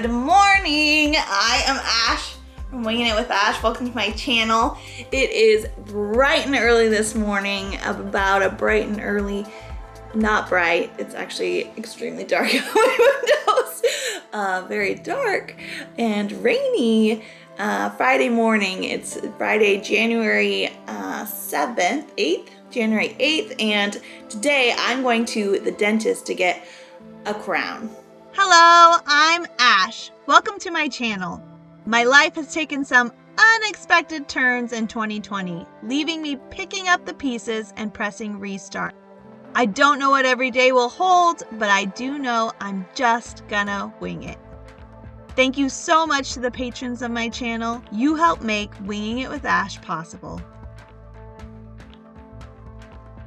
Good morning. I am Ash from Winging It with Ash. Welcome to my channel. It is bright and early this morning, about a bright and early, not bright, it's actually extremely dark out my windows. Very dark and rainy Friday morning. It's Friday, January 8th, and today I'm going to the dentist to get a crown. Hello, I'm Ash. Welcome to my channel. My life has taken some unexpected turns in 2020, leaving me picking up the pieces and pressing restart. I don't know what every day will hold, but I do know I'm just gonna wing it. Thank you so much to the patrons of my channel. You help make Winging It with Ash possible.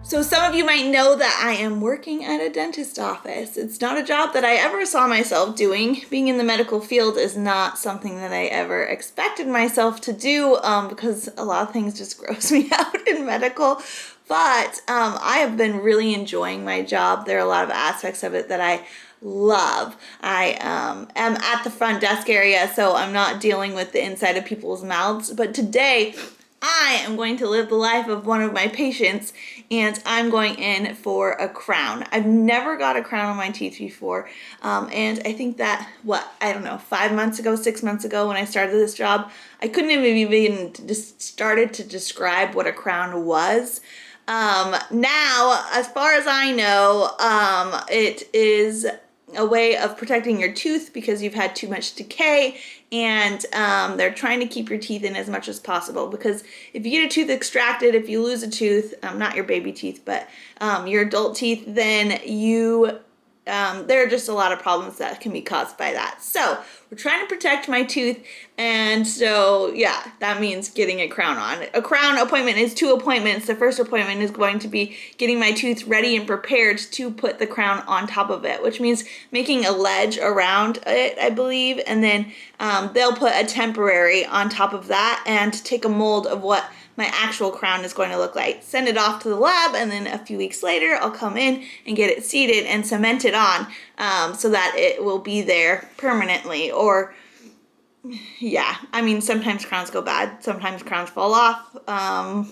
So some of you might know that I am working at a dentist office. It's not a job that I ever saw myself doing. Being in the medical field is not something that I ever expected myself to do because a lot of things just gross me out in medical. But I have been really enjoying my job. There are a lot of aspects of it that I love. I am at the front desk area, so I'm not dealing with the inside of people's mouths. But today, I am going to live the life of one of my patients, and I'm going in for a crown. I've never got a crown on my teeth before, and I think that, 5 months ago, 6 months ago when I started this job, I couldn't even just started to describe what a crown was. Now, as far as I know, it is a way of protecting your tooth because you've had too much decay, and they're trying to keep your teeth in as much as possible, because if you get a tooth extracted, if you lose a tooth, not your baby teeth, but your adult teeth, then there are just a lot of problems that can be caused by that. So we're trying to protect my tooth, and so yeah, that means getting a crown on. A crown appointment is 2 appointments. The first appointment is going to be getting my tooth ready and prepared to put the crown on top of it, which means making a ledge around it, I believe, and then they'll put a temporary on top of that and take a mold of what my actual crown is going to look like, send it off to the lab, and then a few weeks later I'll come in and get it seated and cemented on so that it will be there permanently. Or yeah, I mean, sometimes crowns go bad, sometimes crowns fall off,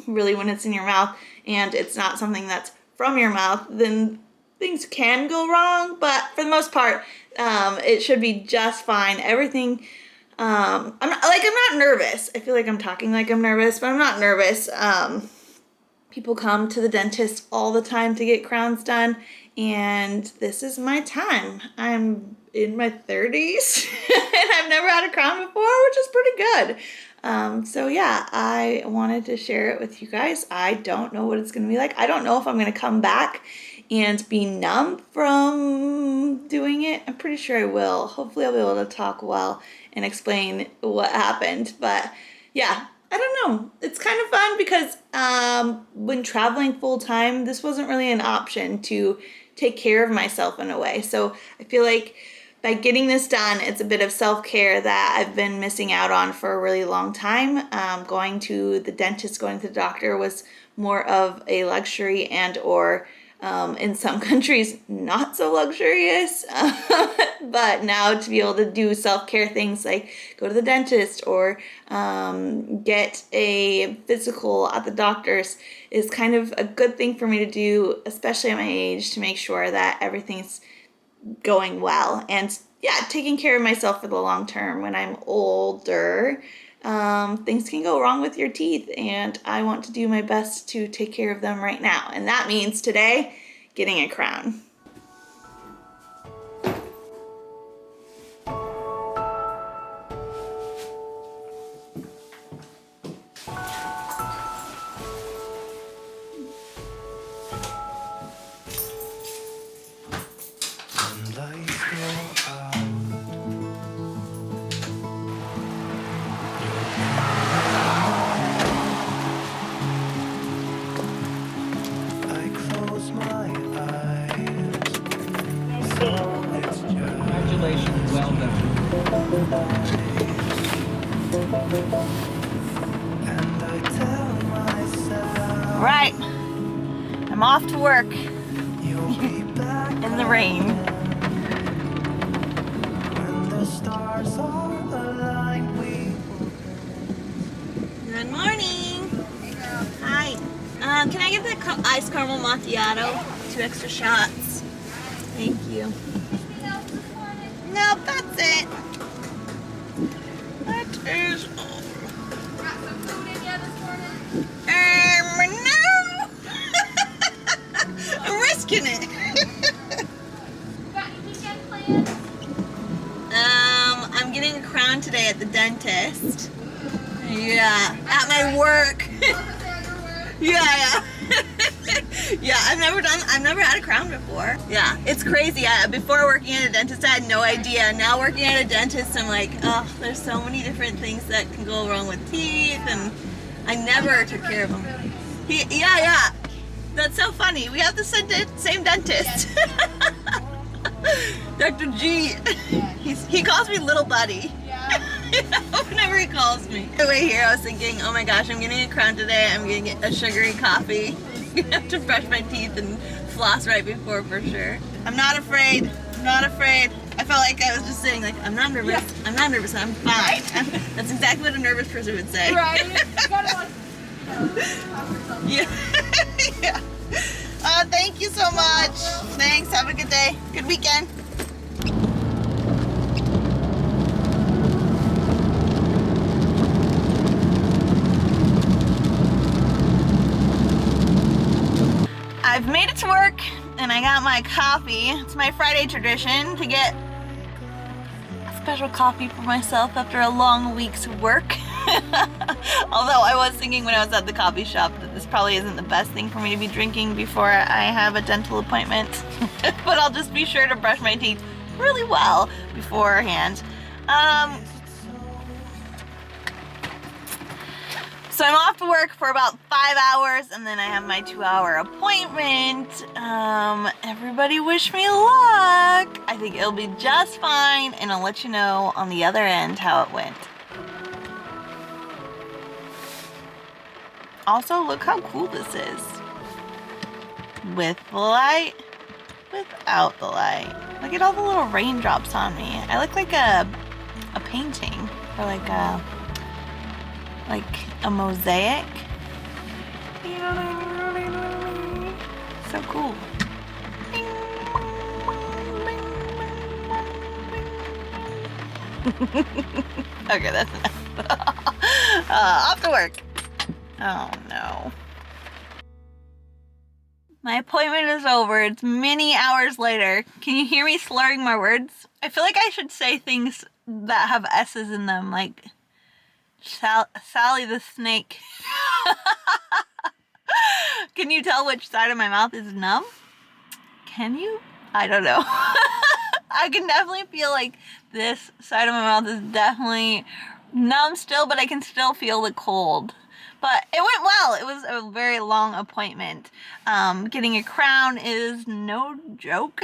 really when it's in your mouth and it's not something that's from your mouth, then things can go wrong, but for the most part it should be just fine. Everything I'm not nervous. I feel like I'm talking like I'm nervous, but I'm not nervous. People come to the dentist all the time to get crowns done, and this is my time. I'm in my 30s and I've never had a crown before, which is pretty good. So yeah, I wanted to share it with you guys. I don't know what it's going to be like. I don't know if I'm going to come back and be numb from doing it. I'm pretty sure I will. Hopefully I'll be able to talk well and explain what happened. But yeah, I don't know. It's kind of fun because when traveling full time, this wasn't really an option to take care of myself in a way. So I feel like by getting this done, it's a bit of self-care that I've been missing out on for a really long time. Going to the dentist, going to the doctor was more of a luxury, and or in some countries not so luxurious, but now to be able to do self-care things like go to the dentist or get a physical at the doctor's is kind of a good thing for me to do, especially at my age, to make sure that everything's going well, and yeah, taking care of myself for the long term. When I'm older, things can go wrong with your teeth, and I want to do my best to take care of them right now, and that means today getting a crown. Congratulations, well done. All right, I'm off to work in the rain. Can I get the iced caramel macchiato? 2 extra shots. Thank you. No, that's it. That is all. Got some food in yet this morning? No. I'm risking it. You got any weekend plans? I'm getting a crown today at the dentist. Yeah, at my work. Yeah. Yeah, I've never had a crown before. Yeah, it's crazy. Before working at a dentist, I had no idea. Now working at a dentist, I'm like, oh, there's so many different things that can go wrong with teeth, and I never took care of them. Yeah. That's so funny. We have the same dentist. Dr. G. He calls me little buddy. Whenever he calls me. On the way here, I was thinking, oh my gosh, I'm getting a crown today. I'm gonna get a sugary coffee. I'm gonna have to brush my teeth and floss right before for sure. I'm not afraid. I felt like I was just saying, like, I'm not nervous. Yeah. I'm not nervous. I'm fine. That's exactly what a nervous person would say. Right. You gotta like, yeah. Yeah. Thank you so much. Thanks. Have a good day. Good weekend. I've made it to work and I got my coffee. It's my Friday tradition to get a special coffee for myself after a long week's work. Although I was thinking when I was at the coffee shop that this probably isn't the best thing for me to be drinking before I have a dental appointment. But I'll just be sure to brush my teeth really well beforehand. So I'm off to work for about 5 hours and then I have my 2-hour appointment. Everybody wish me luck. I think it'll be just fine and I'll let you know on the other end how it went. Also, look how cool this is. With the light, without the light. Look at all the little raindrops on me. I look like a painting or like a mosaic. So cool. Okay, that's enough. Off to work. Oh no. My appointment is over. It's many hours later. Can you hear me slurring my words? I feel like I should say things that have S's in them, like Sally the snake. Can you tell which side of my mouth is numb? Can you? I don't know. I can definitely feel like this side of my mouth is definitely numb still, but I can still feel the cold. But it went well. It was a very long appointment. Getting a crown is no joke.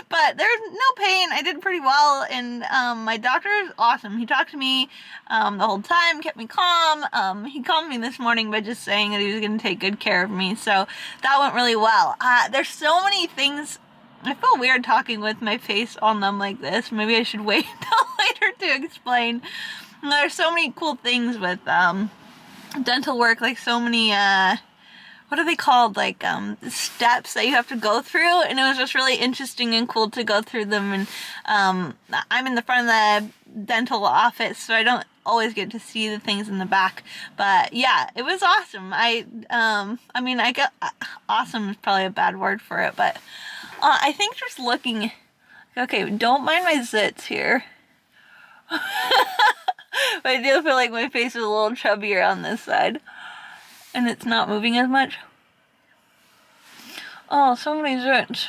But there's no pain. I did pretty well. And my doctor is awesome. He talked to me the whole time, kept me calm. He calmed me this morning by just saying that he was going to take good care of me. So that went really well. There's so many things. I feel weird talking with my face all numb like this. Maybe I should wait until later to explain. There's so many cool things with dental work, like so many what are they called, like steps that you have to go through, and it was just really interesting and cool to go through them. And I'm in the front of the dental office, so I don't always get to see the things in the back, but yeah, it was awesome. I mean, I get awesome is probably a bad word for it, but I think just looking, okay, don't mind my zits here. But I do feel like my face is a little chubbier on this side. And it's not moving as much. Oh, so many zits.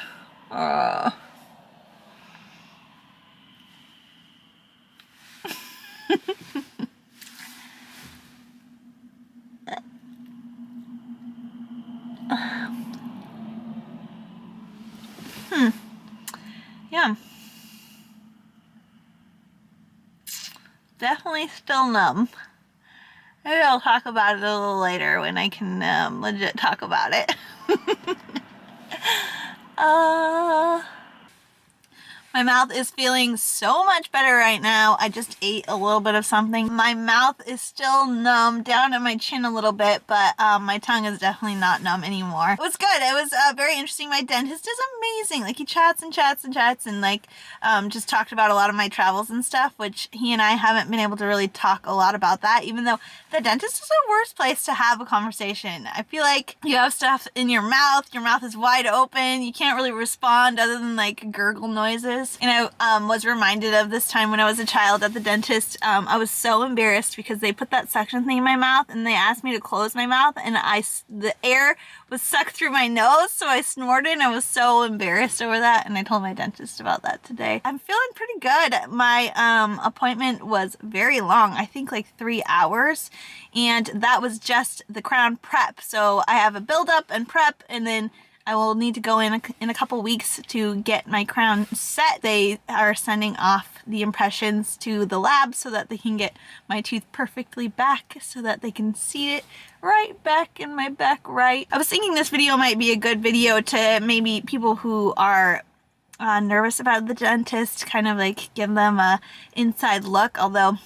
Yeah. Definitely still numb. Maybe I'll talk about it a little later when I can legit talk about it. My mouth is feeling so much better right now. I just ate a little bit of something. My mouth is still numb down to my chin a little bit, but my tongue is definitely not numb anymore. It was good. It was very interesting. My dentist is amazing. Like, he chats and chats and chats and like just talked about a lot of my travels and stuff, which he and I haven't been able to really talk a lot about that, even though the dentist is the worst place to have a conversation. I feel like you have stuff in your mouth is wide open, you can't really respond other than like gurgle noises. And I was reminded of this time when I was a child at the dentist. I was so embarrassed because they put that suction thing in my mouth and they asked me to close my mouth, and the air was sucked through my nose, so I snorted, and I was so embarrassed over that, and I told my dentist about that today. I'm feeling pretty good. My appointment was very long, I think like 3 hours, and that was just the crown prep. So I have a build up and prep, and then I will need to go in a couple weeks to get my crown set. They are sending off the impressions to the lab so that they can get my tooth perfectly back, so that they can see it right back in my back right. I was thinking this video might be a good video to maybe people who are nervous about the dentist, kind of like give them a inside look, although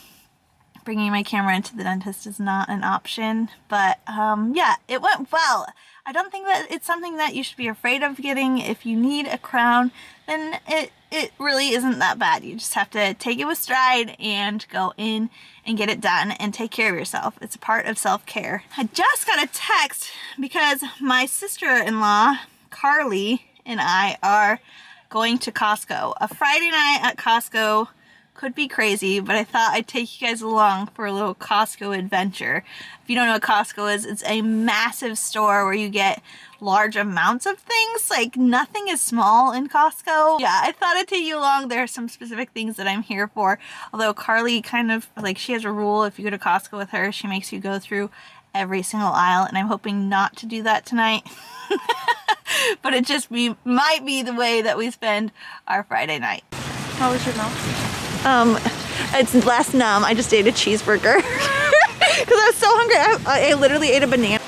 bringing my camera into the dentist is not an option. But yeah, it went well. I don't think that it's something that you should be afraid of getting. If you need a crown, then it really isn't that bad. You just have to take it with stride and go in and get it done and take care of yourself. It's a part of self-care. I just got a text because my sister-in-law, Carly, and I are going to Costco. A Friday night at Costco could be crazy, but I thought I'd take you guys along for a little Costco adventure. If you don't know what Costco is, it's a massive store where you get large amounts of things. Like, nothing is small in Costco. Yeah, I thought I'd take you along. There are some specific things that I'm here for. Although Carly kind of, like, she has a rule. If you go to Costco with her, she makes you go through every single aisle, and I'm hoping not to do that tonight. But it just might be the way that we spend our Friday night. How was your mouth? It's less numb. I just ate a cheeseburger because I was so hungry. I literally ate a banana.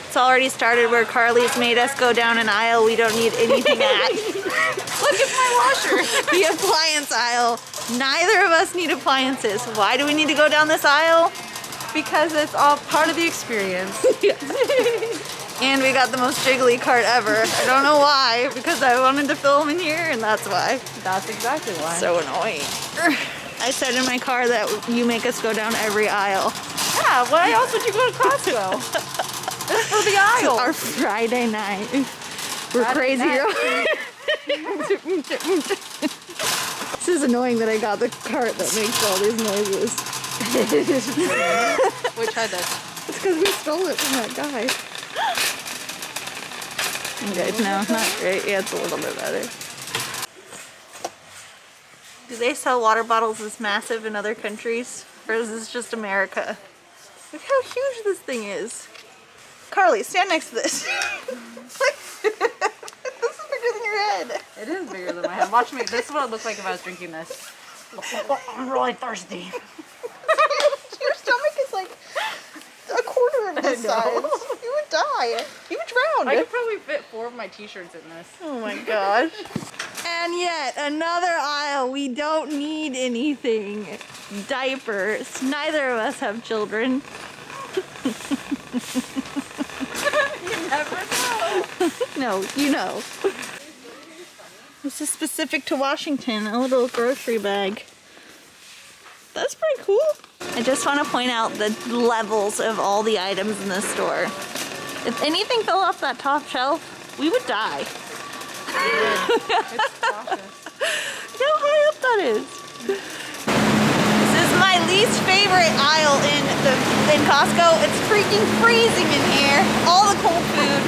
It's already started where Carly's made us go down an aisle we don't need anything at. Look at my washer. The appliance aisle. Neither of us need appliances. Why do we need to go down this aisle? Because it's all part of the experience. And we got the most jiggly cart ever. I don't know why, because I wanted to film in here, and that's why. That's exactly why. So annoying. I said in my car that you make us go down every aisle. Yeah, why else would you go to Costco? It's for the aisle. Our Friday night. We're Friday crazy. night. This is annoying that I got the cart that makes all these noises. Which had that? It's because we stole it from that guy. Okay, no, not great. Yeah, it's a little bit better. Do they sell water bottles this massive in other countries? Or is this just America? Look how huge this thing is. Carly, stand next to this. This is bigger than your head. It is bigger than my head. Watch me. This is what it looked like if I was drinking this. I'm really thirsty. Your stomach is like a quarter of this size. You would die. You would drown. I could probably fit 4 of my t-shirts in this. Oh my gosh. And yet another aisle we don't need anything. Diapers. Neither of us have children. You never know. No, you know. This is specific to Washington, a little grocery bag. That's pretty cool. I just want to point out the levels of all the items in this store. If anything fell off that top shelf, we would die. It's cautious. Look how high up that is. This is my least favorite aisle in Costco. It's freaking freezing in here. All the cold food.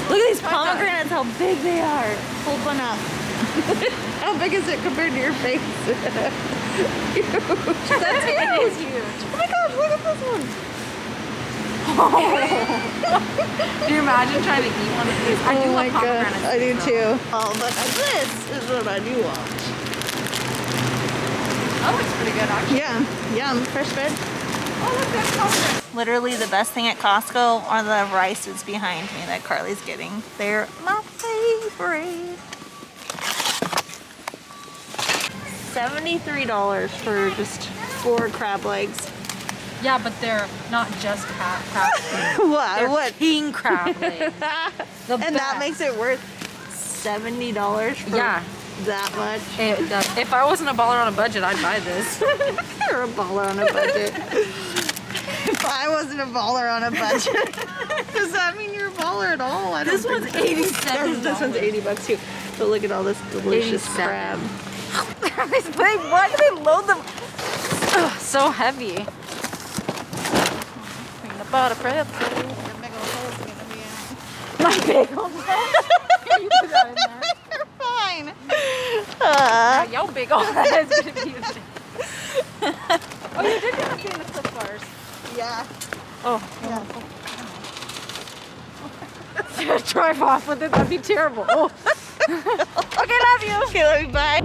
Look at these pomegranates, how big they are. Hold one up. How big is it compared to your face? Huge. That's huge. Oh my gosh, look at this one. Do you imagine trying to eat one of these? I do love pomegranates. I do too. Oh, but this is what I do want. That looks pretty good, actually. Yeah, yum, fresh fed. Oh, look, that's pomegranate. Literally the best thing at Costco are the rices behind me that Carly's getting. They're my favorite. $73 for just 4 crab legs. Yeah, but they're not just crab legs. They're What? king crab legs. And that makes it worth $70 for Yeah. that much. It does. If I wasn't a baller on a budget, I'd buy this. You're a baller on a budget. If I wasn't a baller on a budget, does that mean you're a baller at all? I don't This think one's so. $87. This one's $80 too. But look at all this delicious 87. crab. Why do they load them? Ugh, so heavy. Peanut butter pretzel. My big old head. You put that in there. You're fine. Yeah, your big old head is gonna be in there. Oh, you did get a few in the clip bars. Yeah. Oh, yeah. Drive off with it. That'd be terrible. Oh. Okay, love you. Okay, love you. Bye.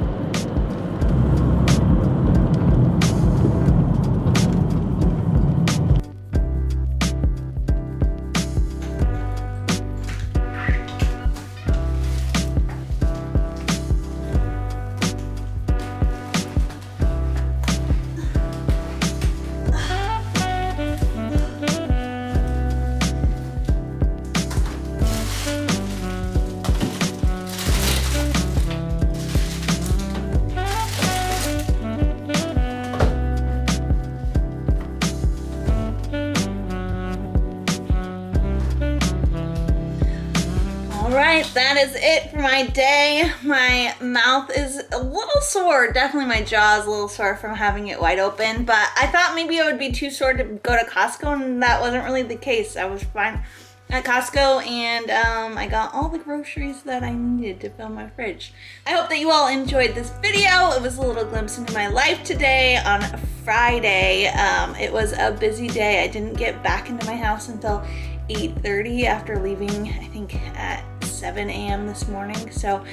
Alright, that is it for my day. My mouth is a little sore. Definitely my jaw is a little sore from having it wide open, but I thought maybe I would be too sore to go to Costco, and that wasn't really the case. I was fine at Costco, and I got all the groceries that I needed to fill my fridge. I hope that you all enjoyed this video. It was a little glimpse into my life today on Friday. It was a busy day. I didn't get back into my house until 8:30 after leaving, I think, at 7 a.m. this morning. So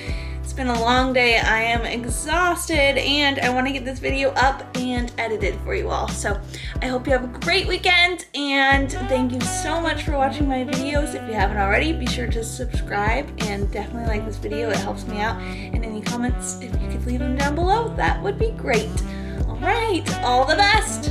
it's been a long day. I am exhausted, and I want to get this video up and edited for you all. So I hope you have a great weekend, and thank you so much for watching my videos. If you haven't already, be sure to subscribe and definitely like this video. It helps me out. And any comments, if you could leave them down below, that would be great. All right, all the best.